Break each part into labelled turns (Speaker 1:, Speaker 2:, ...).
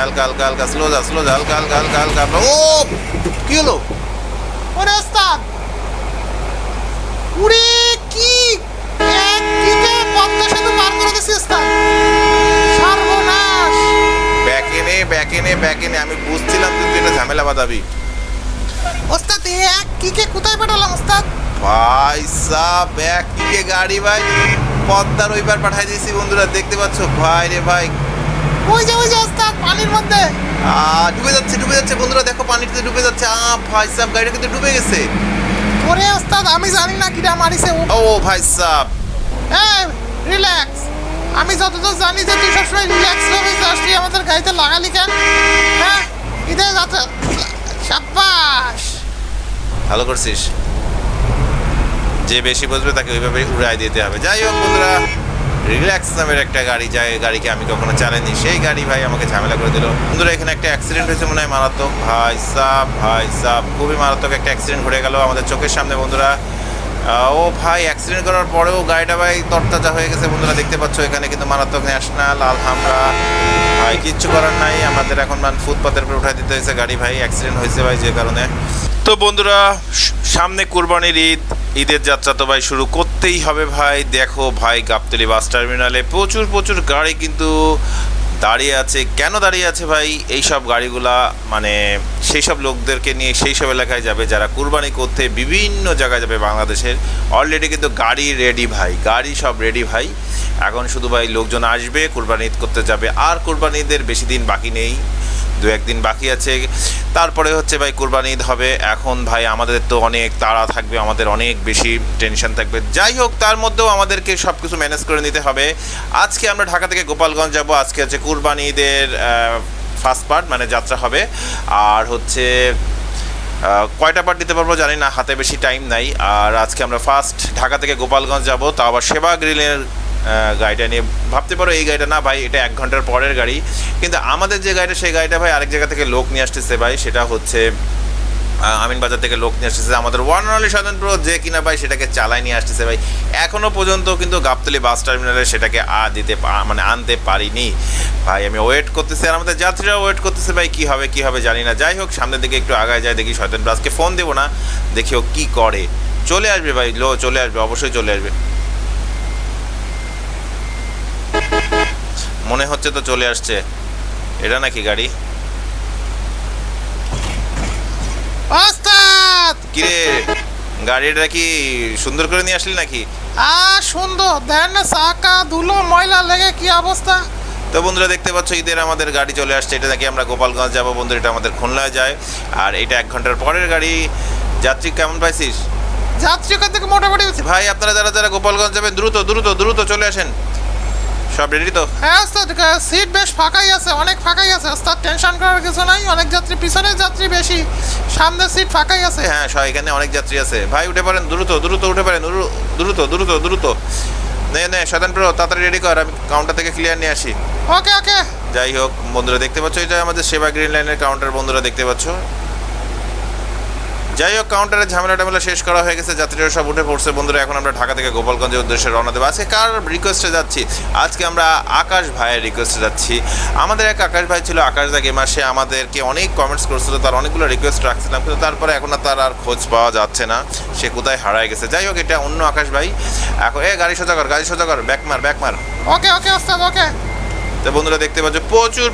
Speaker 1: হালকা হালকা হালকা স্লো যা হালকা হালকা হালকা হালকা ও কি হলো?
Speaker 2: ওরে ওস্তাদ, উড়ে কি এক কিকে পদ্মা সেতু পার করে দিছি ওস্তাদ, সর্বনাশ।
Speaker 1: ব্যাক এনে আমি বুঝছিলাম তুই এটা ঝামেলা বাঁধাবি।
Speaker 2: ওস্তাদ এক কিকে কোথায় পাঠালাম ওস্তাদ?
Speaker 1: ভাই সাব এক কিকে গাড়ি ভাই পদ্মার ওইবার পাঠাই দিয়েছি বন্ধুরা, দেখতে পাচ্ছ ভাই রে ভাই।
Speaker 2: ওই যে ওস্তাদ পানির মধ্যে
Speaker 1: ডুবে যাচ্ছে বন্ধুরা, দেখো পানিতে ডুবে যাচ্ছে। ভাই সাব গাড়িটা কিন্তু ডুবে গেছে।
Speaker 2: ওরে ওস্তাদ আমি জানি না কিটা মারিছে।
Speaker 1: ও ভাই সাব
Speaker 2: রিল্যাক্স, আমি যতদূর জানি যে তুই সবসময় রিল্যাক্স ভাবে যাস, তুই আমাদের গাড়িতে লাগালি কেন? হ্যাঁ ইদে যাচ্ছে, সাব্বাস,
Speaker 1: ভালো করছিস। যে বেশি বুঝবে তাকে ওইভাবে উড়াই দিতে হবে। যাই হোক বন্ধুরা, রিল্যাক্স নামের একটা গাড়ি, যাই গাড়িকে আমি কখনো চালাইনি, সেই গাড়ি ভাই আমাকে ঝামেলা করে দিল বন্ধুরা। এখানে একটা অ্যাক্সিডেন্ট হয়েছে মনে হয় মারাত্মক। ভাই সাব খুবই মারাত্মক একটা অ্যাক্সিডেন্ট ঘটে গেল আমাদের চোখের সামনে বন্ধুরা। ও ভাই অ্যাক্সিডেন্ট করার পরেও গাড়িটা ভাই তরতাজা হয়ে গেছে বন্ধুরা, দেখতে পাচ্ছ এখানে কিন্তু মারাত্মক ন্যাশনাল আলহামরা। ভাই কিচ্ছু করার নাই, আমাদের এখন ফুটপাতের উপরে উঠাই দিতে হয়েছে গাড়ি ভাই, অ্যাক্সিডেন্ট হয়েছে ভাই যে কারণে। তো বন্ধুরা সামনে কুরবানির ঈদের যাত্রা তো ভাই শুরু করতেই হবে ভাই। দেখো ভাই গাবতলী বাস টার্মিনালে প্রচুর গাড়ি কিন্তু দাঁড়িয়ে আছে। কেন দাঁড়িয়ে আছে ভাই? এই সব গাড়িগুলা মানে সেই সব লোকদেরকে নিয়ে সেই সব এলাকায় যাবে যারা কুরবানি করতে বিভিন্ন জায়গায় যাবে বাংলাদেশের। অলরেডি কিন্তু গাড়ি রেডি ভাই, গাড়ি সব রেডি ভাই। এখন শুধু ভাই লোকজন আসবে, কুরবানি ঈদ করতে যাবে। আর কুরবানি ঈদের বেশি দিন বাকি নেই, 2-1 দিন বাকি আছে, তারপরে হচ্ছে ভাই কুরবানি ঈদ হবে। এখন ভাই আমাদের তো অনেক তাড়া থাকবে, আমাদের অনেক বেশি টেনশন থাকবে। যাই হোক তার মধ্যেও আমাদেরকে সব কিছু ম্যানেজ করে নিতে হবে। আজকে আমরা ঢাকা থেকে গোপালগঞ্জ যাব। আজকে হচ্ছে কুরবানি ঈদের ফার্স্ট পার্ট, মানে যাত্রা হবে। আর হচ্ছে কয়টা পার্ট দিতে পারবো জানি না, হাতে বেশি টাইম নাই। আর আজকে আমরা ফার্স্ট ঢাকা থেকে গোপালগঞ্জ যাব, তা আবার সেবা গ্রিলের গাড়িটা নিয়ে। ভাবতে পারো এই গাড়িটা না ভাই, এটা 1 ঘন্টার পরের গাড়ি, কিন্তু আমাদের যে গাড়িটা সেই গাড়িটা ভাই আরেক জায়গা থেকে লোক নিয়ে আসতেছে ভাই। সেটা হচ্ছে আমিনবাজার থেকে লোক নিয়ে আসতেছে আমাদের ওয়ান অনলি স্বতন্ত্র, যে কিনা ভাই সেটাকে চালাই নিয়ে আসতেছে ভাই। এখনও পর্যন্ত কিন্তু গাবতলী বাস টার্মিনালে সেটাকে মানে আনতে পারিনি ভাই। আমি ওয়েট করতেছি আর আমাদের যাত্রীরা ওয়েট করতেছে ভাই, কী হবে জানি না। যাই হোক সামনের দিকে একটু আগায় যায়, দেখি শয়তানপুর আজকে ফোন দেবো না, দেখি ও কী করে। চলে আসবে ভাই, চলে আসবে, অবশ্যই চলে আসবে, মনে হচ্ছে তো চলে আসছে। এটা নাকি গাড়ি?
Speaker 2: ওস্তাদ
Speaker 1: কিরে গাড়িটা কি সুন্দর করে নিয়ে আসলি নাকি?
Speaker 2: সুন্দর, দেন না চাকা ধুলো ময়লা লেগে কি অবস্থা।
Speaker 1: তো বন্ধুরা দেখতে পাচ্ছ ঈদের আমাদের গাড়ি চলে আসছে। এটা নাকি আমরা গোপালগঞ্জ যাবো বন্ধুরা, এটা আমাদের খুলনায় যায়। আর এটা 1 ঘন্টার পরের গাড়ি। যাত্রী কেমন পাইছিস?
Speaker 2: যাত্রী ওখান থেকে মোটামুটি
Speaker 1: ভাই আপনারা যারা গোপালগঞ্জ যাবেন দ্রুত চলে আসেন। সব রেডি তো?
Speaker 2: হ্যাঁ ওস্তাদ, সিট বেশ ফাঁকাই আছে, অনেক ফাঁকাই আছে ওস্তাদ, টেনশন করার কিছু নাই। অনেক যাত্রী, পিছনের যাত্রী বেশি, সামনের সিট ফাঁকাই আছে।
Speaker 1: হ্যাঁ এখানে অনেক যাত্রী আছে ভাই, উঠে পারেন, দ্রুত উঠে পারেন, দ্রুত নে শয়তানপুর তাড়াতাড়ি রেডি কর, আমি কাউন্টার থেকে ক্লিয়ার নিয়ে আসি।
Speaker 2: ওকে।
Speaker 1: যাই হোক বন্ধুরা দেখতে পাচ্ছ এটা আমাদের সেবা গ্রিন লাইনের কাউন্টার বন্ধুরা, দেখতে পাচ্ছ। যাই হোক কাউন্টারের ঝামেলা শেষ করা হয়ে গেছে, যাত্রীরা সব উঠে পড়ছে বন্ধুরা। এখন আমরা ঢাকা থেকে গোপালগঞ্জের উদ্দেশ্যে রওনা দেবো। আজকে কার রিকোয়েস্টে যাচ্ছি? আজকে আমরা আকাশ ভাইয়ের রিকোয়েস্টে যাচ্ছি। আমাদের এক আকাশ ভাই ছিল, আকাশ দা গেমার, সে আমাদেরকে অনেক কমেন্টস করছিল, তার অনেকগুলো রিকোয়েস্ট রাখছিলাম, কিন্তু তারপরে এখন তার আর খোঁজ পাওয়া যাচ্ছে না, সে কোথায় হারায় গেছে। যাই হোক এটা অন্য আকাশ ভাই। এখন গাড়ি সোজা কর, ব্যাক মার।
Speaker 2: ওকে ওস্তাদ ওকে।
Speaker 1: তো বন্ধুরা দেখতে পাচ্ছ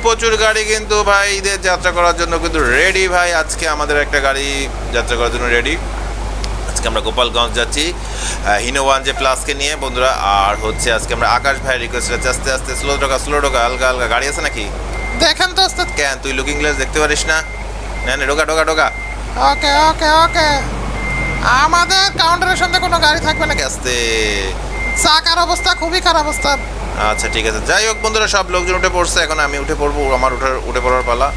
Speaker 1: প্রচুর গাড়ি কিন্তু ভাই ঈদের যাত্রা করার জন্য কিন্তু রেডি ভাই। আজকে আমাদের একটা গাড়ি যাত্রা করার জন্য রেডি। আজকে আমরা গোপালগঞ্জ যাচ্ছি হিনো 1J প্লাসকে নিয়ে বন্ধুরা। আর হচ্ছে আজকে আমরা আকাশ ভাইয়ের রিকোয়েস্ট আছে, আস্তে স্লো ঢোকা, হালকা গাড়ি আছে নাকি
Speaker 2: দেখেন তো ওস্তাদ।
Speaker 1: কেন তুই লুকিং গ্লাস দেখতে পারিস না? ঢোকা।
Speaker 2: ওকে। আমাদের কাউন্টারের সামনে কোনো গাড়ি থাকবে নাকি?
Speaker 1: আস্তে,
Speaker 2: চাকার অবস্থা খুবই খারাপ ওস্তাদ।
Speaker 1: আচ্ছা ঠিক আছে। যাই হোক বন্ধুরা সব লোকজন উঠে পড়ছে, এখন আমি উঠে পড়বো, আমার উঠে পড়ার পালা।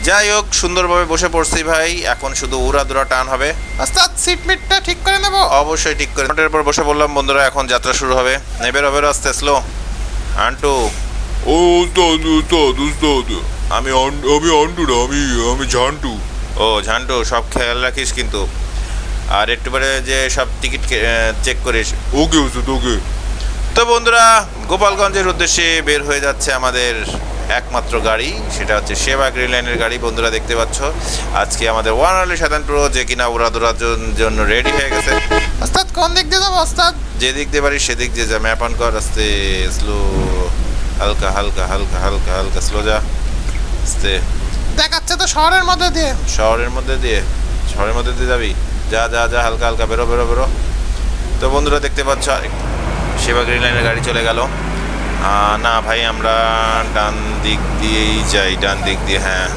Speaker 1: যাই হোক সুন্দরভাবে বসে পড়ছি ভাই, এখন শুধু উড়াদুরা টান হবে।
Speaker 2: ওস্তাদ সিট মিটটা ঠিক করে নেব?
Speaker 1: অবশ্যই ঠিক করে। এর পর বসে বললাম বন্ধুরা, এখন যাত্রা শুরু হবে। বেরো আস্তে স্লো। আন্টু
Speaker 3: ও উস্তাদ আমি আন্টু না, আমি ঝান্টু।
Speaker 1: ও ঝান্টু, সব খেয়াল রাখিস কিন্তু, আর একটু পরে যে সব টিকিট চেক করিস।
Speaker 3: ওকে উস্তাদ ওকে।
Speaker 1: তো বন্ধুরা গোপালগঞ্জের উদ্দেশ্যে বের হয়ে যাচ্ছে আমাদের একমাত্র গাড়ি, সেটা হচ্ছে সেবা গ্রিন লাইনের গাড়ি। বন্ধুরা দেখতে পাচ্ছ আজকে আমাদের 1 7 প্রো যে কিনা উড়াদুরার জন্য রেডি হয়ে গেছে।
Speaker 2: ওস্তাদ কোন দিক দিয়ে যাবো ওস্তাদ?
Speaker 1: যেদিক দিয়ে পারিস সেদিক দিয়ে যা, ম্যাপ অন কর, আস্তে স্লো, হালকা হালকা হালকা হালকা হালকা স্লো যা, আস্তে।
Speaker 2: দেখাচ্ছে তো শহরের মধ্যে দিয়ে।
Speaker 1: শহরের মধ্যে দিয়ে যাবি, যা যা যা, হালকা হালকা বেরো বেরো বেরো। তো বন্ধুরা দেখতে পাচ্ছ সেবা গ্রিন লাইনের গাড়ি চলে গেল। না ভাই, আমরা ডান দিক দিয়েই যাই, ডান দিক দিয়ে, হ্যাঁ।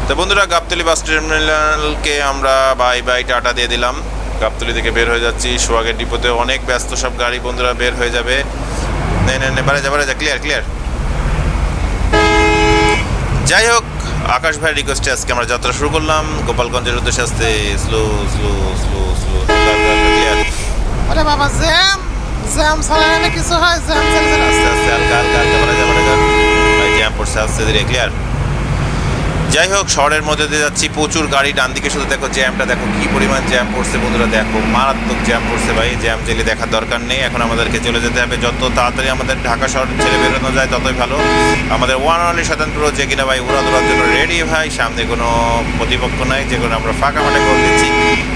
Speaker 1: তো বন্ধুরা গাবতলী বাস টার্মিনালকে আমরা বাই বাই টাটা দিয়ে দিলাম। গাবতলী থেকে বের হয়ে যাচ্ছি, সোহাগের ডিপোতে অনেক ব্যস্ত সব গাড়ি বন্ধুরা বের হয়ে যাবে। নে বারে যা, ক্লিয়ার ক্লিয়ার। যাই হোক, আকাশ ভাইয়ের রিকোয়েস্টে আজকে আমরা যাত্রা শুরু করলাম গোপালগঞ্জের উদ্দেশ্যে। আসতে slow slow slow slow, clear.
Speaker 2: আরে বাবা, জ্যাম ছাড়া এখানে কিছু হয়? জ্যাম
Speaker 1: আস্তে আস্তে হালকা হালকা হালকা বারে যা ভাই, জ্যাম পড়ছে, আস্তে ধীরে, ক্লিয়ার। যাই হোক, শহরের মধ্যে দিয়ে যাচ্ছি, প্রচুর গাড়ি। ডান দিকে শুধু দেখো জ্যামটা, দেখো কি পরিমাণ জ্যাম পড়ছে বন্ধুরা, দেখো মারাত্মক জ্যাম পড়ছে ভাই। জ্যাম জেলে দেখার দরকার নেই, এখন আমাদেরকে চলে যেতে হবে। যত তাড়াতাড়ি আমাদের ঢাকা শহর ছেড়ে বেরোনো যায় ততই ভালো। আমাদের 1 7 প্রো যে কিনা ভাই উড়াদুরার জন্য রেডি ভাই। সামনে কোনো প্রতিপক্ষ নাই, যে কোনো আমরা ফাঁকা মাঠে গোল দিচ্ছি।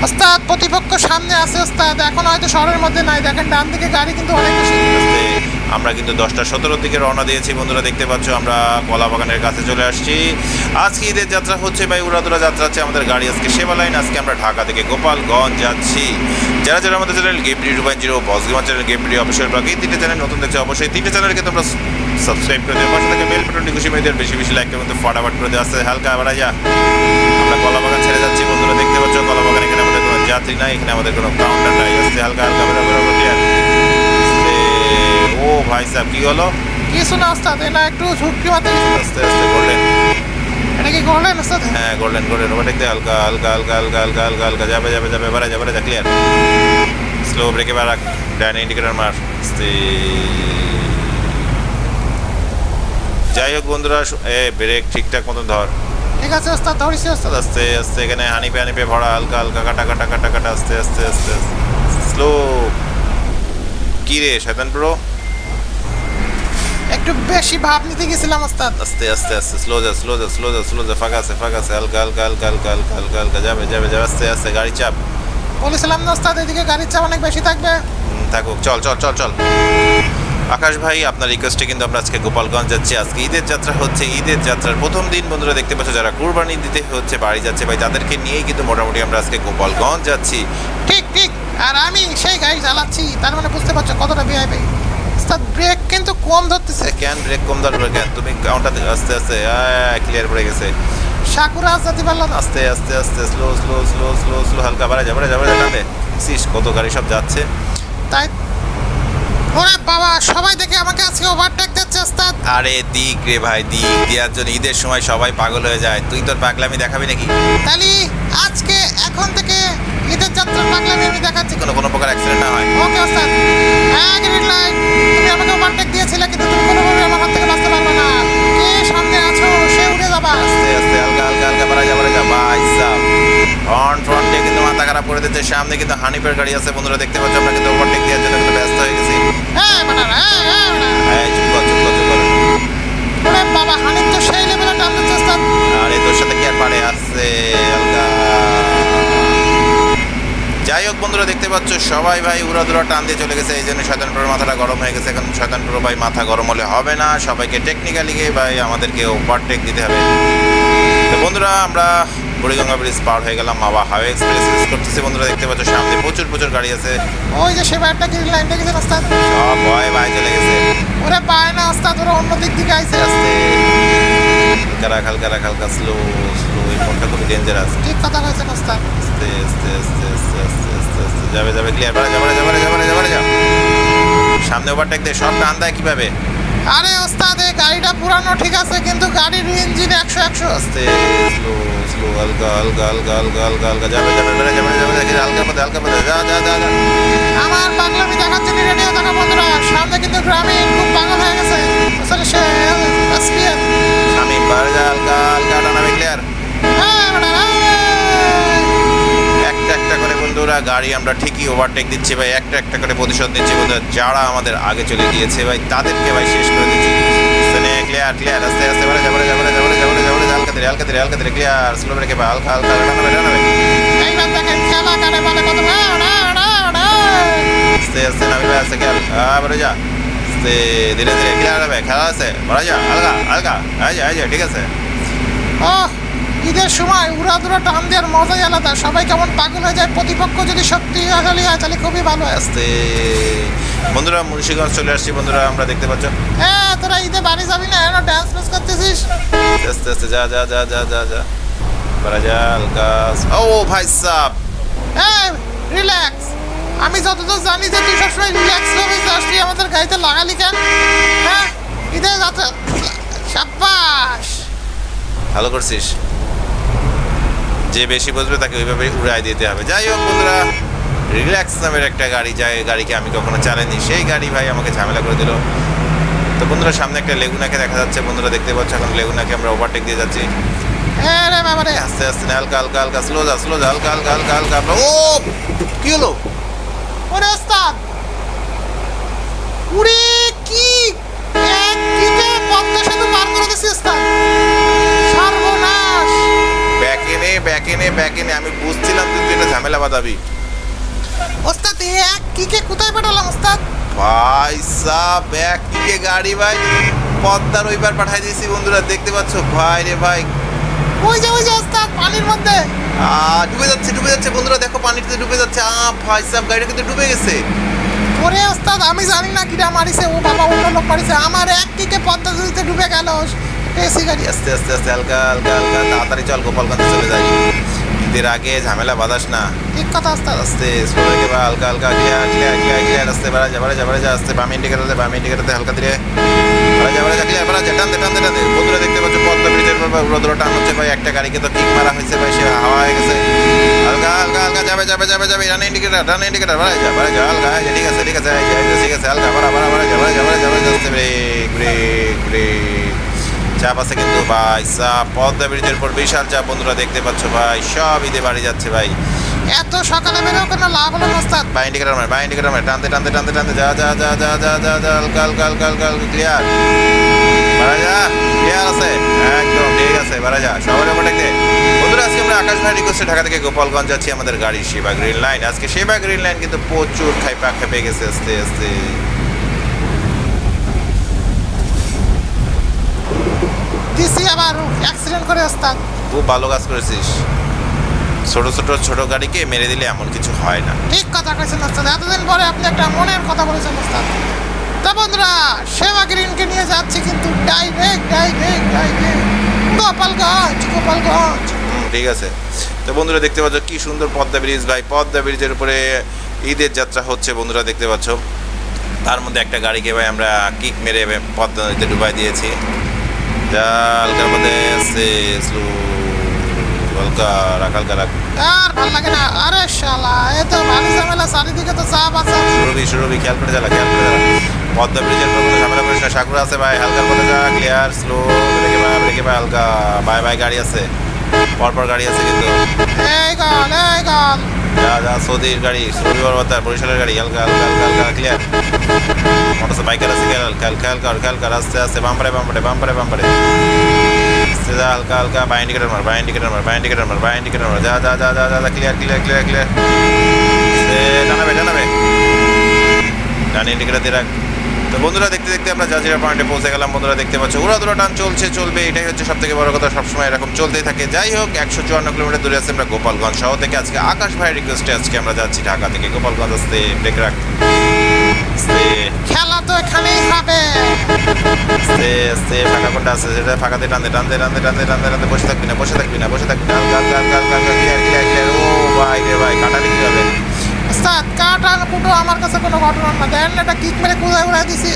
Speaker 2: ওস্তাদ প্রতিপক্ষ সামনে আছে ওস্তাদ, এখন হয়তো শহরের মধ্যে নাই। দেখেন ডান দিকে গাড়ি কিন্তু অনেক বেশি।
Speaker 1: আমরা কিন্তু 10টা 17 দিকে রওনা দিয়েছি বন্ধুরা, দেখতে পাচ্ছ আমরা কলা বাগানের কাছে চলে আসছি। আজকে ঈদের যাত্রা হচ্ছে ভাই, উড়াদুরা যাত্রা হচ্ছে আমাদের গাড়ি আজকে সেবা লাইন। আজকে আমরা ঢাকা থেকে গোপালগঞ্জ যাচ্ছি। যারা যারা আমাদের চ্যানেল গেমডি 2.0, বসগেমার চ্যানেল গেমডি অফিসিয়াল ব্লগ, এই 3টে চ্যানেল নতুন দেখছো অবশ্যই 3টে চ্যানেলকে তোমরা সাবস্ক্রাইব করে দেবে, পাশে থেকে বেল বাটনটি খুশি মেয়েদের বেশি বেশি লাইক করতে ফটাফট করে দেওয়া। আসতে হালকা বাড়া যা, আমরা কলা বাগান ছেড়ে যাচ্ছি বন্ধুরা, দেখতে পাচ্ছ কলা বাগান। এখানে আমাদের কোনো যাত্রী নাই, এখানে আমাদের কোনো কাউন্টার নাই। আসতে হালকা হালকা বেরো বেরো ক্লিয়ার। ও ভাই সাহেব, কি হলো?
Speaker 2: কিছু না ওস্তাদ, এটা একটু ঝুঁকি মারতে গেছিল।
Speaker 1: আস্তে আস্তে করলেন,
Speaker 2: এটা কি করলেন ওস্তাদ?
Speaker 1: হ্যাঁ গোল্ডেন ওভারটেক দে, হালকা হালকা হালকা হালকা হালকা হালকা হালকা যাবে বারে যা ক্লিয়ার। স্লো ব্রেকে বারাক, ডান ইন্ডিকেটর মার, আস্তে। যাই হোক বন্ধুরা, ব্রেক ঠিকঠাক মতন ধর।
Speaker 2: ঠিক আছে ওস্তাদ, ধরেছি ওস্তাদ।
Speaker 1: আস্তে আস্তে, এখানে হানিপে ভরা, হালকা হালকা কাটা কাটা কাটা কাটা, আস্তে আস্তে আস্তে স্লো। কি রে শয়তান প্রো,
Speaker 2: একটু বেশি ভাব নিতে গেছিলাম ওস্তাদ।
Speaker 1: আস্তে আস্তে আস্তে স্লো যা, ফাঁকা আছে হালকা হালকা হালকা হালকা হালকা হালকা হালকা যাবে আস্তে আস্তে। গাড়ি চাপ,
Speaker 2: বলেছিলাম না ওস্তাদ, এদিকে গাড়ির চাপ অনেক বেশি থাকবে।
Speaker 1: থাকুক, চল। আকাশ ভাই আপনার রিকোয়েস্টে কিন্তু আমরা আজকে গোপালগঞ্জ যাচ্ছি। আজকে ঈদের যাত্রা হচ্ছে, ঈদের যাত্রার প্রথম দিন বন্ধুরা, দেখতে পাচ্ছ যারা কুরবানি দিতে হচ্ছে বাড়ি যাচ্ছে ভাই, তাদেরকে নিয়েই কিন্তু মোটামুটি আমরা আজকে গোপালগঞ্জ যাচ্ছি।
Speaker 2: ঠিক, আর আমি সেই গাড়ি চালাচ্ছি, তার মানে বুঝতে পারছো কতটা ভিআইপি। ওস্তাদ ব্রেক কিন্তু কম ধরতেছে।
Speaker 1: কেন ব্রেক কম ধরবে কেন? তুমি কাউন্টার আস্তে আস্তে, ক্লিয়ার পড়ে গেছে।
Speaker 2: সাকুরা যেতে পারলো না।
Speaker 1: আস্তে আস্তে আস্তে স্লো হালকা বাড়া যাবে টানে। কত গাড়ি সব যাচ্ছে
Speaker 2: তাই। ওরে বাবা, সবাই দেখে আমাকে আজকে ওভারটেক দিচ্ছে ওস্তাদ।
Speaker 1: আরে দিক রে ভাই, দিক দেওয়ার জন্য ঈদের সময় সবাই পাগল হয়ে যায়, তুই তোর পাগলামি দেখাবি নাকি?
Speaker 2: তাহলে আজকে এখন থেকে ঈদের যাত্রার পাগলামি আমি দেখাচ্ছি,
Speaker 1: কোনো প্রকার অ্যাক্সিডেন্ট না হয়।
Speaker 2: ওকে ওস্তাদ। গ্রিন লাইট, তুমি আমাকে ওভারটেক দিয়েছিলে, কিন্তু তুমি কোনোভাবে আমার হাত থেকে বাঁচতে পারবে না। কে সামনে আছো সে উড়ে যাবা।
Speaker 1: আস্তে আস্তে হালকা হালকা হালকা বাড়া যা ভাই সাহেব। ফ্রন্টে কিন্তু মাথা খারাপ করে দিচ্ছে। সামনে কিন্তু হানিপের গাড়ি আছে বন্ধুরা, দেখতে পাচ্ছ আমরা কিন্তু ওভারটেক দেওয়ার জন্য কিন্তু ব্যস্ত হয়ে গেছি। চুপ কর।
Speaker 2: ওরে বাবা, হানিফ তো সেই লেভেলে টানতে চেষ্টা।
Speaker 1: আরে তোর সাথে কি আর পারে, আসছে হালকা। যাই হোক বন্ধুরা, দেখতে পাচ্ছ সবাই ভাই উড়াদুরা টান দিয়ে চলে গেছে, এই জন্য শয়তান প্রোর মাথাটা গরম হয়ে গেছে। এখন শয়তান প্রো ভাই মাথা গরম হলে হবে না, সবাইকে টেকনিক্যালি ভাই আমাদেরকে ওভারটেক দিতে হবে। তো বন্ধুরা আমরা বুড়িগঙ্গা ব্রিজ পার হয়ে গেলাম, আবার হাইওয়ে এক্সপ্রেস ইউজ করতেছি বন্ধুরা, দেখতে পাচ্ছ সামনে প্রচুর গাড়ি আছে।
Speaker 2: ওই যে সেবারটা গ্রিন লাইনটা গেছে ওস্তাদ,
Speaker 1: সব ভয় ভাই চলে গেছে।
Speaker 2: ওরে পায় না ওস্তাদ, ওরা অন্য দিক থেকে আইছে।
Speaker 1: আস্তে হালকা হালকা স্লো। এই ফোনটা খুবই ডেঞ্জারাস।
Speaker 2: ঠিক কথা কইছেন ওস্তাদ।
Speaker 1: আস্তে যাবে ক্লিয়ার বাড়া যা। সামনে ওভারটেক দে, সব টান দেয় কিভাবে?
Speaker 2: আরে ওস্তাদ, এই গাড়িটা পুরানো ঠিক আছে, কিন্তু গাড়ির ইঞ্জিন 100।
Speaker 1: আস্তে স্লো হালকা যাবে হালকা পথে যা।
Speaker 2: আমার পাগলামি দেখার জন্য রেডিও থাকা বন্ধুরা, সামনে কিন্তু গ্রামীণ খুব পাগল হয়ে গেছে। আসলে সে এসপিএন
Speaker 1: আমি বাড়া যা, হালকা টানাবে ক্লিয়ার। একটা করে বন্ধুরা গাড়ি আমরা ঠিকই ওভারটেক দিচ্ছি ভাই, একটা করে প্রতিশোধ নিচ্ছি বন্ধুরা। যারা আমাদের আগে চলে গিয়েছে ভাই, তাদেরকে ভাই শেষ করে দিচ্ছি। আস্তে নে, ক্লিয়ার ক্লিয়ার, আস্তে আস্তে বাড়া যা বাড়া যা বাড়া যা বাড়া যা বাড়া যা বাড়া যা, হালকা ধীরে ক্লিয়ার, স্লো ব্রেকে বা হালকা হালকা ডানাবে ডানাবে,
Speaker 2: এইবার দেখেন খেলা কারে বলে কত
Speaker 1: আস্তে আস্তে নামি ভাই, আস্তে খেয়াল, বাড়া যা, আস্তে ধীরে ধীরে ক্লিয়ার হবে, খেলা আছে, বাড়া যা হালকা হালকা, এই যে ঠিক আছে।
Speaker 2: ও ঈদের সময় উড়াদুরা টান দেওয়ার মজাই আলাদা, সবাই কেমন পাগল হয়ে যায়, প্রতিপক্ষ যদি শক্তিশালী হয় তাহলে খুবই ভালো হয়।
Speaker 1: আস্তে বন্ধুরা মুন্সিগঞ্জ চলে আসছি বন্ধুরা, আমরা দেখতে পাচ্ছ।
Speaker 2: হ্যাঁ তোরা ঈদে বাড়ি যাবি না, এখন ডান্স ফ্যান্স করতেছিস।
Speaker 1: আস্তে আস্তে যা যা যা যা যা যা, বাড়া যা হালকা। ও ভাই সাহ,
Speaker 2: এই রিল্যাক্স, আমি যতদূর জানি যে তুই সবসময় রিল্যাক্স ভাবে যাস, তুই আমাদের গাড়িতে লাগালি কেন? হ্যাঁ ঈদে যাতে সাব্বাস।
Speaker 1: ভালো করছিস, যে বেশি বুঝবে তাকে ওইভাবে উড়াই দিতে হবে। যাই হোক বন্ধুরা, রিল্যাক্স নামের একটা গাড়ি, যাই গাড়িকে আমি কখনো চালাইনি, সেই গাড়ি ভাই আমাকে ঝামেলা করে দিল। তো বন্ধুরা সামনে একটা লেগুনাকে দেখা যাচ্ছে বন্ধুরা, দেখতে পাচ্ছ, এখন লেগুনাকে আমরা ওভারটেক দিয়ে যাচ্ছি।
Speaker 2: হ্যাঁ রে বাবা রে,
Speaker 1: আস্তে আস্তে না, হালকা হালকা হালকা, স্লো যা হালকা হালকা হালকা হালকা। ও কি হলো?
Speaker 2: ওরে ওস্তাদ, উড়ে কি এক কিকে পদ্মা সেতু পার করে দিছি ওস্তাদ, সর্বনাশ।
Speaker 1: ব্যাক এনে আমি বুঝছিলাম তুই এটা ঝামেলা বাঁধাবি।
Speaker 2: ওস্তাদ এক কিকে কোথায় পাঠালাম ওস্তাদ?
Speaker 1: ভাই সাহ, ব্যাক কিকে গাড়ি ভাই পদ্মার ওইবার পাঠাই দিয়েছি বন্ধুরা, দেখতে পাচ্ছ ভাই রে ভাই।
Speaker 2: ওই যে ওস্তাদ পানির মধ্যে
Speaker 1: ডুবে যাচ্ছে বন্ধুরা, দেখো পানিতে ডুবে যাচ্ছে। ভাই সাহ, গাড়িটা কিন্তু ডুবে গেছে।
Speaker 2: ওরে ওস্তাদ আমি জানি না কিটা মারিছে, ও বাবা অন্য লোক মারিছে, আমার এক কিকে পদ্মা নদীতে ডুবে গেল এসি গাড়ি।
Speaker 1: আস্তে আস্তে আস্তে হালকা হালকা হালকা, তাড়াতাড়ি চল, গোপালগঞ্জে চলে যাই, ঈদের আগে ঝামেলা বাঁধাস না।
Speaker 2: ঠিক কথা ওস্তাদ।
Speaker 1: আস্তে স্লো রেখে বা হালকা হালকা, ক্লিয়ার ক্লিয়ার ক্লিয়ার ক্লিয়ার, আস্তে বাড়া যা আস্তে বাম ইন্ডিকেটারে হালকা ধীরে বাড়া যা ক্লিয়ার, বাড়া যা টানতে বন্ধুরা দেখতে পাচ্ছ পদ্মা ব্রিজের পর উড়োদুরা টান হচ্ছে ভাই, একটা গাড়িকে তো কিক মারা হয়েছে ভাই, সে হাওয়া হয়ে গেছে। হালকা হালকা হালকা যাবে, ডান ইন্ডিকেটার বাড়া যা হালকা, ঠিক আছে ঠিক আছে হালকা বাড়া আস্তে ব্রেক চাপ আছে কিন্তু ভাই সাহ, পদ্মা ব্রিজের পর বিশাল চাপ বন্ধুরা, দেখতে পাচ্ছ ভাই, সব ঈদে বাড়ি যাচ্ছে ভাই।
Speaker 2: এত সকালে বেরো কোনো লাভ হলো না ওস্তাদ।
Speaker 1: বাই ইন্ডিকেটার মার টানতে যা হালকা ক্লিয়ার, বাড়া যা ক্লিয়ার আছে একদম ঠিক আছে, বাড়া যা সবার ওপরে দে বন্ধুরা। আজকে আমরা আকাশ ভাই রিকোয়েস্টে ঢাকা থেকে গোপালগঞ্জ যাচ্ছি, আমাদের গাড়ি সেবা গ্রিন লাইন। আজকে সেবা গ্রিন লাইন কিন্তু প্রচুর খেপে গেছে আস্তে আস্তে।
Speaker 2: দিছি আবার অ্যাক্সিডেন্ট করে ওস্তাদ।
Speaker 1: খুব ভালো কাজ করেছিস, ছোট গাড়িকে মেরে দিলে এমন কিছু হয় না।
Speaker 2: ঠিক কথা কইছেন ওস্তাদ, এতদিন পরে আপনি একটা মনের কথা বলেছেন ওস্তাদ। তা বন্ধুরা সেবা গ্রিনকে নিয়ে যাচ্ছি কিন্তু ডাইরেক্ট গোপালগঞ্জ।
Speaker 1: ঠিক আছে। তো বন্ধুরা দেখতে পাচ্ছ কি সুন্দর পদ্মা ব্রিজ ভাই, পদ্মা ব্রিজের উপরে ঈদের যাত্রা হচ্ছে বন্ধুরা, দেখতে পাচ্ছ। তার মধ্যে একটা গাড়িকে ভাই আমরা কিক মেরে পদ্মা নদীতে ডুবাই দিয়েছি। হালকার মধ্যে আসছে স্লো, হালকা রাখ
Speaker 2: আর ভাল লাগে না, আরে শালা এ তো ভারী ঝামেলা, চারিদিকে তো চাপ আছে।
Speaker 1: সুরভি খেয়াল করে জ্বালা পদ্মা ব্রিজের পর কোনো ঝামেলা করিস না, সাকুরা আছে ভাই, হালকার মধ্যে যা ক্লিয়ার, স্লো ব্রেকে ভাই হালকা, বাই গাড়ি আছে, পরপর গাড়ি আছে কিন্তু।
Speaker 2: এই গল
Speaker 1: যা সৌদির গাড়ি, সৌদি বরবাদ বরিশালের গাড়ি, হালকা ক্লিয়ার। মোটরসাইকেল বাইকার আছে, খেয়াল কর আস্তে আস্তে, বাম্পারে আস্তে যা হালকা বাই ইন্ডিকেটার মার যা ক্লিয়ার টানাবে ডান ইন্ডিকেটার দিয়ে রাখ। তো বন্ধুরা দেখতে আমরা জাজিরা পয়েন্টে পৌঁছে গেলাম বন্ধুরা, দেখতে পাচ্ছ উড়াদুরা টান চলবে, এটাই হচ্ছে সব থেকে বড় কথা, সবসময় এরকম চলতেই থাকে। যাই হোক 154 কিলোমিটার দূরে আছে আমরা গোপালগঞ্জ শহর থেকে। আজকে আকাশ ভাইয়ের রিকোয়েস্টে আজকে আমরা যাচ্ছি ঢাকা থেকে গোপালগঞ্জ। আসতে ব্রেক রাখ,
Speaker 2: খেলা তো এখানেই হবে।
Speaker 1: আস্তে ফাঁকা কোনটা আছে সেটা ফাঁকাতে টানতে বসে থাকবি না হালকা ক্লিয়ার। ও ভাই রে ভাই, কাটালি কি হবে
Speaker 2: ওস্তাদ? কাটা কুটো আমার কাছে কোনো ঘটনা না, দেন একটা কিক মেরে কোথায় উড়াই দিছি।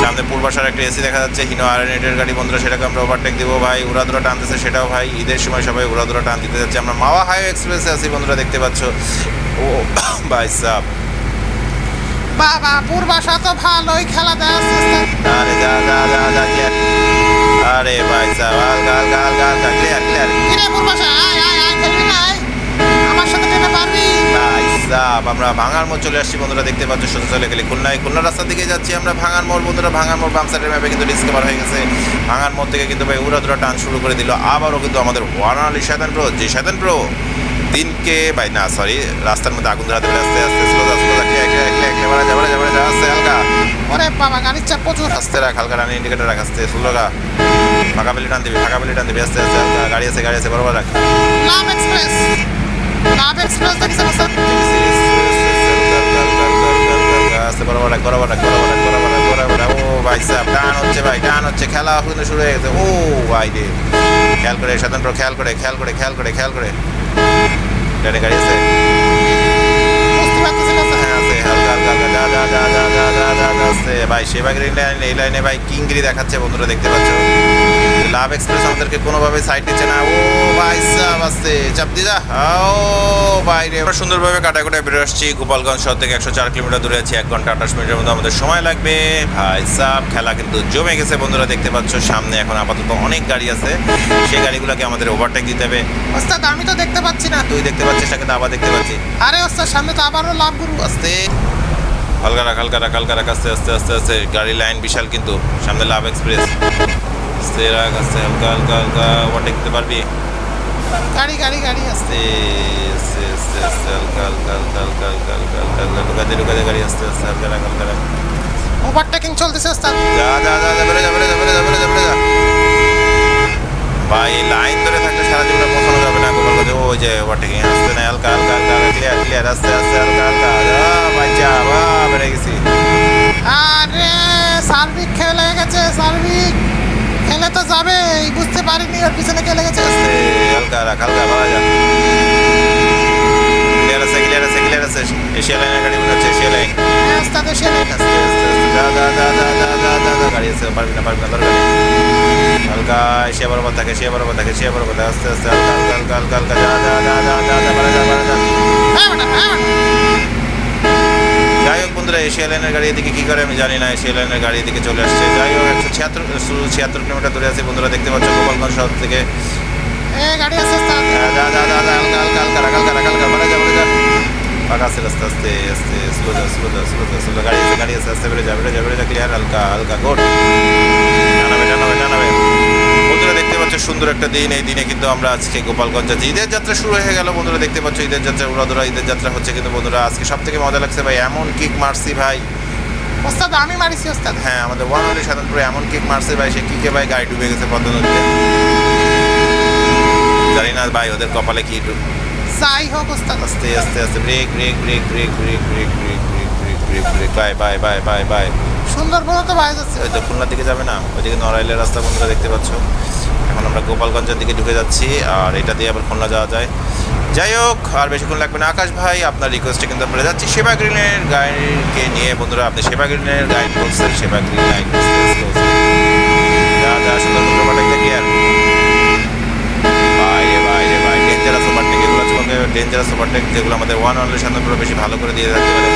Speaker 1: সামনে পূর্বাশার একটা এসি দেখা যাচ্ছে, হিনো আরএনএটের গাড়ি বন্ধুরা, সেটাকে আমরা ওভারটেক দিব ভাই। উড়াদুরা টানতেছে সেটাও ভাই, ঈদের সময় সবাই উড়াদুরা টান দিতে যাচ্ছে। আমরা মাওয়া হাইওয়ে এক্সপ্রেসে আছি বন্ধুরা, দেখতে পাচ্ছ। ও ভাই সাহ,
Speaker 2: বাবা পূর্বাশা তো ভালোই খেলা দেয়।
Speaker 1: আরে যা ক্লিয়ার, আরে ভাই সাহ হালকা ক্লিয়ার।
Speaker 2: কিরে পূর্বাশা, আয় খেলবি না, আমার সাথে টেনে পারবি?
Speaker 1: ভাই সাপ আমরা ভাঙার মোড় চলে আসছি বন্ধুরা, দেখতে পাচ্ছ সোজা চলে গেলে খুলনার রাস্তার দিকে যাচ্ছি আমরা। ভাঙার মোড় বন্ধুরা, ভাঙার মোড় বাম সাইডের ম্যাপে কিন্তু ডিসকভার হয়ে গেছে। ভাঙার মোড় থেকে কিন্তু ভাই উড়াদুরা টান শুরু করে দিল আবারও কিন্তু আমাদের ওয়ানালি শয়তান প্রো, যে শয়তান প্রো দিনকে ভাই না সরি রাস্তার মধ্যে আগুন ধরাতে আস্তে আস্তে স্লো যা আস্তে হালকা
Speaker 2: ওরে বাবা গাড়ির চাপ প্রচুর।
Speaker 1: আস্তে রাখ, হালকা রানি ইন্ডিকেটর রাখ, আস্তে স্লো গা, ফাঁকা বেলি টান দিবি আস্তে আস্তে হালকা, গাড়ি আছে বরাবর রাখ।
Speaker 2: লাভ এক্সপ্রেস দেখছেন ওস্তাদ?
Speaker 1: আস্তে বরাবর রাখ। ও ভাই সাহেব টান হচ্ছে খেলা কিন্তু শুরু হয়ে গেছে। ও ভাই রে খেয়াল করে স্বতন্ত্র, খেয়াল করে ডানে গাড়ি আছে,
Speaker 2: বুঝতে পারতেছি না স্যার।
Speaker 1: হ্যাঁ আছে, হালকা যা আছে ভাই। সেবাগিরি এই লাইনে ভাই কিংগিরি দেখাচ্ছে বন্ধুরা, দেখতে পাচ্ছ। লাভ এক্সপ্রেস আমাদেরকে কোনোভাবে সাইড দিচ্ছে না। ও ভাই সাহেব আসছে চাপ দি যা। ও ভাই রে আমরা সুন্দরভাবে কাটাকুটায় বেরো আসছি। গোপালগঞ্জ শহর থেকে 104 কিলোমিটার দূরে আছি। 1 ঘন্টা 28 মিনিটের মধ্যে আমাদের সময় লাগবে। ভাই সাহেব খেলা কিন্তু জমে গেছে বন্ধুরা, দেখতে পাচ্ছ। সামনে এখন আপাতত অনেক গাড়ি আছে, সেই গাড়িগুলোকে আমাদের ওভারটেক দিতে হবে।
Speaker 2: ওস্তাদ আমি তো দেখতে পাচ্ছি না।
Speaker 1: তুই দেখতে পাচ্ছিস না, কিন্তু আবার দেখতে পাচ্ছি।
Speaker 2: আরে ওস্তাদ সামনে তো আবারও লাভ গুরু।
Speaker 1: আস্তে হালকা রাখ আস্তে গাড়ি লাইন বিশাল কিন্তু সামনে লাভ এক্সপ্রেস। আস্তে রাখ, আস্তে হালকা ওভারটেক দিতে পারবি।
Speaker 2: গাড়ি আছে।
Speaker 1: আস্তে ঢুকা দে গাড়ি, আস্তে হালকা রাখ।
Speaker 2: ওভারটেকিং চলতেছে ওস্তাদ।
Speaker 1: যা বেরো যা। ভাই লাইন ধরে থাকলে সারা জীবনে পৌঁছানো যাবে না গোপালগঞ্জে। ওই যে ওভারটেকিং আসতে না, হালকা ক্লিয়ার আস্তে হালকা ভাই যা বেড়ে গেছি।
Speaker 2: আরে সার্ভিক খেলে গেছে, খেলে তো যাবে, বুঝতে পারিনি ওর পিছনে কে লেগেছে।
Speaker 1: হালকা রাখ, ভাড়া যা। ক্লিয়ার আছে এশিয়া লাইনের গাড়ি মনে হচ্ছে, এশিয়া লাইন।
Speaker 2: হ্যাঁ ওস্তাদ এসে
Speaker 1: আস্তে যা গাড়ি আছে, পারবি না দরকার নেই। হালকা এশিয়া বরাবর থাকে আস্তে হালকা যা বাড়া যা। যাই হোক বন্ধুরা, এশিয়া লাইনের গাড়ি এদিকে কি করে আমি জানি না। এশিয়া লাইনের গাড়ি এদিকে চলে আসছে। যাই হোক 176 কিলোমিটার দূরে আছে বন্ধুরা, দেখতে পাচ্ছ গোপালগঞ্জ শহর থেকে।
Speaker 2: গাড়ি আছে ওস্তাদ।
Speaker 1: যা হালকা বাড়া যা। ফাঁকা আছে রাস্তা, আস্তে স্লো গাড়ি আছে আস্তে বেড়ে যা ক্লিয়ার হালকা গোড। জানাবে বন্ধুরা, দেখতে পাচ্ছ সুন্দর একটা দিন। এই দিনে কিন্তু আমরা আজকে গোপালগঞ্জ যাচ্ছি। ঈদের যাত্রা শুরু হয়ে গেল বন্ধুরা, দেখতে পাচ্ছ ঈদের যাত্রা উড়াদুরা ঈদের যাত্রা হচ্ছে কিন্তু বন্ধুরা। আজকে সব থেকে মজা লাগছে ভাই, এমন কিক মারছি ভাই
Speaker 2: ওস্তাদ। আমি মারিছি ওস্তাদ।
Speaker 1: হ্যাঁ আমাদের ওয়ানলি সাধারণপুরে এমন কিক মারছে ভাই, সে কিকে ভাই গাড়ি ডুবে গেছে পদ্মা নদীতে। জানি না ভাই ওদের কপালে কি।
Speaker 2: যাই হোক ওস্তাদ।
Speaker 1: আস্তে ব্রেক বাই।
Speaker 2: সুন্দরবন তো বাইরে যাচ্ছে।
Speaker 1: ওই তো খুলনার দিকে যাবে না, ওইদিকে নড়াইলের রাস্তা বন্ধুরা দেখতে পাচ্ছ। এখন আমরা গোপালগঞ্জের দিকে ঢুকে যাচ্ছি, আর এটা দিয়ে আবার খুলনা যাওয়া যায়। যাই হোক আর বেশিক্ষণ লাগবে না। আকাশ ভাই আপনার রিকোয়েস্টে কিন্তু আমরা যাচ্ছি সেবা গ্রিনের গাড়িকে নিয়ে বন্ধুরা। আপনি সেবা গ্রিনের গাইড বলছেন, সেবা গ্রিন লাইন যা সুন্দরবন ওভারটেক ক্লিয়ার। ভাই ডেঞ্জারাস ওভারটেক, এগুলো হচ্ছে ডেঞ্জারাস ওভারটেক, যেগুলো আমাদের ওয়ান অনলি সাধারণত বেশি ভালো করে দিয়ে রাখতে পারে।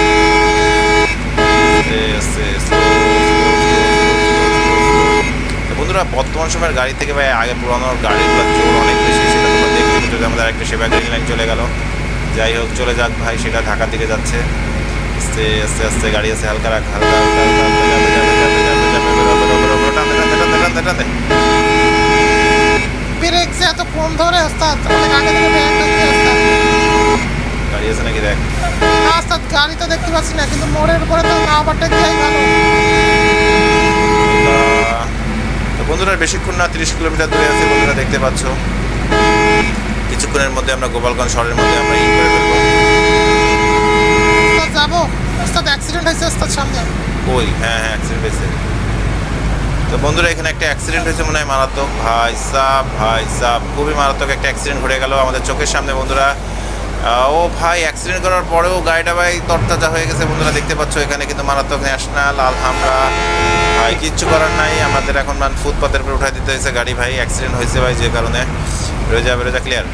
Speaker 1: বন্ধুরা বর্তমান সময়ের গাড়ি থেকে ভাই আগে পুরানো গাড়িগুলো জোর অনেক বেশি, সেটা তোমরা দেখতে পাচ্ছ। আমাদের একটা সেবা গ্রিন লাইন চলে গেল। যাই হোক চলে যাক ভাই, সেটা ঢাকার দিকে যাচ্ছে। আস্তে গাড়ি আছে, হালকা রাখ টানতে।
Speaker 2: ব্রেক যে এত কম ধরে ওস্তাদ, অনেক আগে থেকে ব্রেক ধরতে ওস্তাদ।
Speaker 1: গাড়ি আছে নাকি দেখ।
Speaker 2: না ওস্তাদ গাড়ি তো দেখতে পাচ্ছি না, কিন্তু মোড়ের উপরে তো না ওভারটেক দেওয়াই ভালো।
Speaker 1: তো বন্ধুরা বেশিক্ষণ না, 30 কিলোমিটার দূরে আছে বন্ধুরা, দেখতে পাচ্ছ। কিছুক্ষণের মধ্যে আমরা গোপালগঞ্জ শহরের মধ্যে আমরা ইন করে ফেলবো।
Speaker 2: ওস্তাদ যাবো ওস্তাদ, অ্যাক্সিডেন্ট হয়েছে ওস্তাদ সামনে।
Speaker 1: ওই হ্যাঁ অ্যাক্সিডেন্ট হয়েছে। তো বন্ধুরা এখানে একটা অ্যাক্সিডেন্ট হয়েছে মনে হয় মারাত্মক। ভাই সাব খুবই মারাত্মক একটা অ্যাক্সিডেন্ট ঘটে গেল আমাদের চোখের সামনে বন্ধুরা। ও ভাই অ্যাক্সিডেন্ট করার পরেও গাড়িটা ভাই তরতাজা হয়ে গেছে বন্ধুরা, দেখতে পাচ্ছ। এখানে কিন্তু মারাত্মক ন্যাশনাল আলহামরা ভাই, কিচ্ছু করার নাই। আমাদের এখন ফুটপাতের উপরে উঠাই দিতে হয়েছে গাড়ি ভাই, অ্যাক্সিডেন্ট হয়েছে ভাই, যে কারণে। বেরো যা ক্লিয়ার।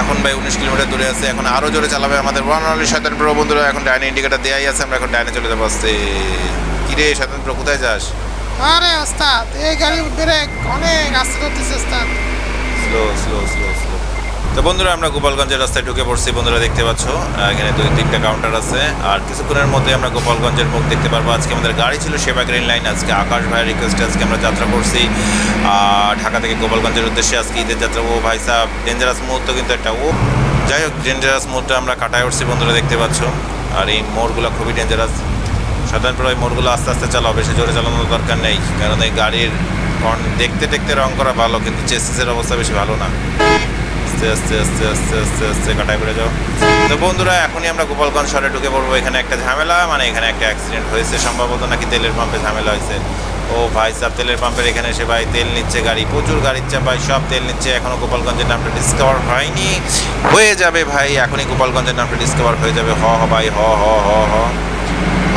Speaker 1: এখন ভাই 19 কিলোমিটার দূরে আছে, এখন আরো জোরে চালাবে আমাদের ওয়ানলি শয়তান প্রো বন্ধুরা। এখন ডাইনে ইন্ডিকেটর দেয়াই আছে, আমরা এখন ডাইনে চলে যাবো আস্তে। কিরে শয়তান প্রো কোথায় যাস?
Speaker 2: আরে ওস্তাদ এই গাড়ি ব্রেক অনেক আস্তে করতেছে ওস্তাদ।
Speaker 1: স্লো তো বন্ধুরা আমরা গোপালগঞ্জের রাস্তায় ঢুকে পড়ছি বন্ধুরা, দেখতে পাচ্ছ এখানে 2-3টা কাউন্টার আছে। আর কিছুক্ষণের মধ্যে আমরা গোপালগঞ্জের মুখ দেখতে পারবো। আজকে আমাদের গাড়ি ছিল সেবা গ্রিন লাইন, আজকে আকাশ ভাইয়ের রিকোয়েস্টে আজকে আমরা যাত্রা করছি ঢাকা থেকে গোপালগঞ্জের উদ্দেশ্যে। আজকে ঈদের যাত্রা। ও ভাই সাহ, ডেঞ্জারাস মুহূর্ত কিন্তু একটা। ও যাই হোক, ডেঞ্জারাস মুহূর্তে আমরা কাটায় উঠছি বন্ধুরা, দেখতে পাচ্ছ। আর এই মোড়গুলো খুবই ডেঞ্জারাস। সাধারণত ওই মোড়গুলো আস্তে আস্তে চালাও, বেশি জোরে চালানোর দরকার নেই, কারণ এই গাড়ির দেখতে দেখতে রং করা ভালো, কিন্তু চেসিসের অবস্থা বেশি ভালো না। আস্তে আস্তে আস্তে আস্তে আস্তে আস্তে কাটায় পড়ে যাও। তো বন্ধুরা এখনই আমরা গোপালগঞ্জ শহরে ঢুকে পড়বো। এখানে একটা ঝামেলা, মানে এখানে একটা অ্যাক্সিডেন্ট হয়েছে সম্ভবত, নাকি তেলের পাম্পে ঝামেলা হয়েছে। ও ভাই সাহেব, তেলের পাম্পের এখানে এসে ভাই তেল নিচ্ছে গাড়ি, প্রচুর গাড়ির চাপ ভাই, সব তেল নিচ্ছে। এখনও গোপালগঞ্জের নামটা ডিসকভার হয়নি, হয়ে যাবে ভাই, এখনই গোপালগঞ্জের নামটা ডিসকভার হয়ে যাবে। হ ভাই, হ হ হ হ।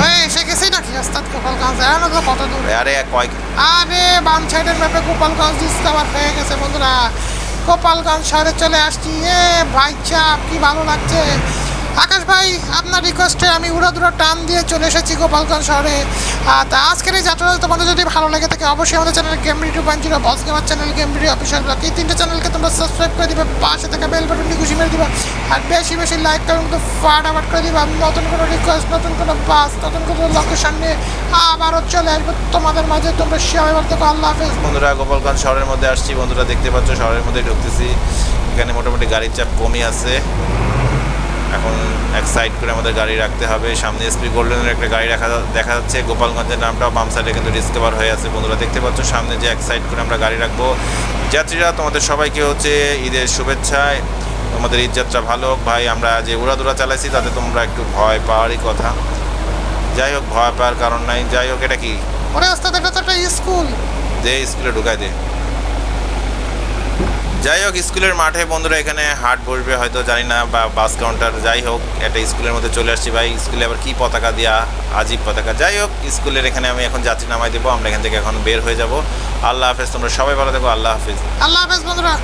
Speaker 2: ওই এসে গেছি নাকি ওস্তাদ গোপালগঞ্জ? এখনো তো কত দূর।
Speaker 1: আরে কয়
Speaker 2: আরে বাম সাইডের ম্যাপে গোপালগঞ্জ ডিসকভার হয়ে গেছে বন্ধুরা। গোপালগঞ্জ শহরে চলে আসছি। ভাই চাপ, কি ভালো লাগছে। আকাশ ভাই, আপনার রিকোয়েস্টে আমি উড়াদুরা টান দিয়ে চলে এসেছি গোপালগঞ্জ শহরে। তা আজকের এই যাত্রা তোমাদের যদি ভালো লেগে থাকে অবশ্যই আমাদের চ্যানেল গেমরি 2.0 বস গেমার চ্যানেল, গেমরি অফিসিয়াল ব্লগ, এই 3টে চ্যানেলকে তোমরা সাবস্ক্রাইব করে দিবে, পাশে থাকা বেল বাটনটি ঘুষি মেরে দিবা, আর বেশি বেশি লাইক করুন, তো ফাটাফাট করে দিবা। নতুন কোনো রিকোয়েস্ট, নতুন কোনো বাস, নতুন কোনো লোকেশন নিয়ে আবারও চলে আসবে তোমাদের মাঝে। তোমরা সবাই বলতে পারো আল্লাহ হাফেজ।
Speaker 1: বন্ধুরা গোপালগঞ্জ শহরের মধ্যে আসছি বন্ধুরা, দেখতে পাচ্ছ শহরের মধ্যে ঢুকতেছি। এখানে মোটামুটি গাড়ির চাপ কমই আছে। এখন এক সাইড করে আমাদের গাড়ি রাখতে হবে। সামনে এসপি গোল্ডেনের একটা গাড়ি দেখা যাচ্ছে। গোপালগঞ্জের নামটাও বাম সাইডে কিন্তু ডিসকভার হয়ে আছে বন্ধুরা, দেখতে পাচ্ছ। সামনে যে এক সাইড করে আমরা গাড়ি রাখবো। যাত্রীরা তোমাদের সবাইকে হচ্ছে ঈদের শুভেচ্ছায়, তোমাদের ঈদ যাত্রা ভালো হোক ভাই। আমরা যে উড়াদুরা চালাইছি তাতে তোমরা একটু ভয় পাওয়ারই কথা। যাই হোক, ভয় পাওয়ার কারণ নাই। যাই হোক, এটা কি
Speaker 2: ওরে ওস্তাদ, এটা তো একটা স্কুল।
Speaker 1: দে স্কুলে ঢুকাই দে। যাই হোক, স্কুলের মাঠে বন্ধুরা এখানে হাট বসবে হয়তো, জানি না, বা বাস কাউন্টার। যাই হোক, একটা স্কুলের মধ্যে চলে আসছি ভাই। স্কুলে আবার কি পতাকা দিয়া, আজীব পতাকা। যাই হোক, স্কুলের এখানে আমি এখন যাত্রী নামাই দেবো। আমরা এখান থেকে এখন বের হয়ে যাব। আল্লাহ হাফেজ, তোমরা সবাই ভালো থেকো। আল্লাহ হাফেজ।
Speaker 2: আল্লাহ হাফেজ বন্ধুরা।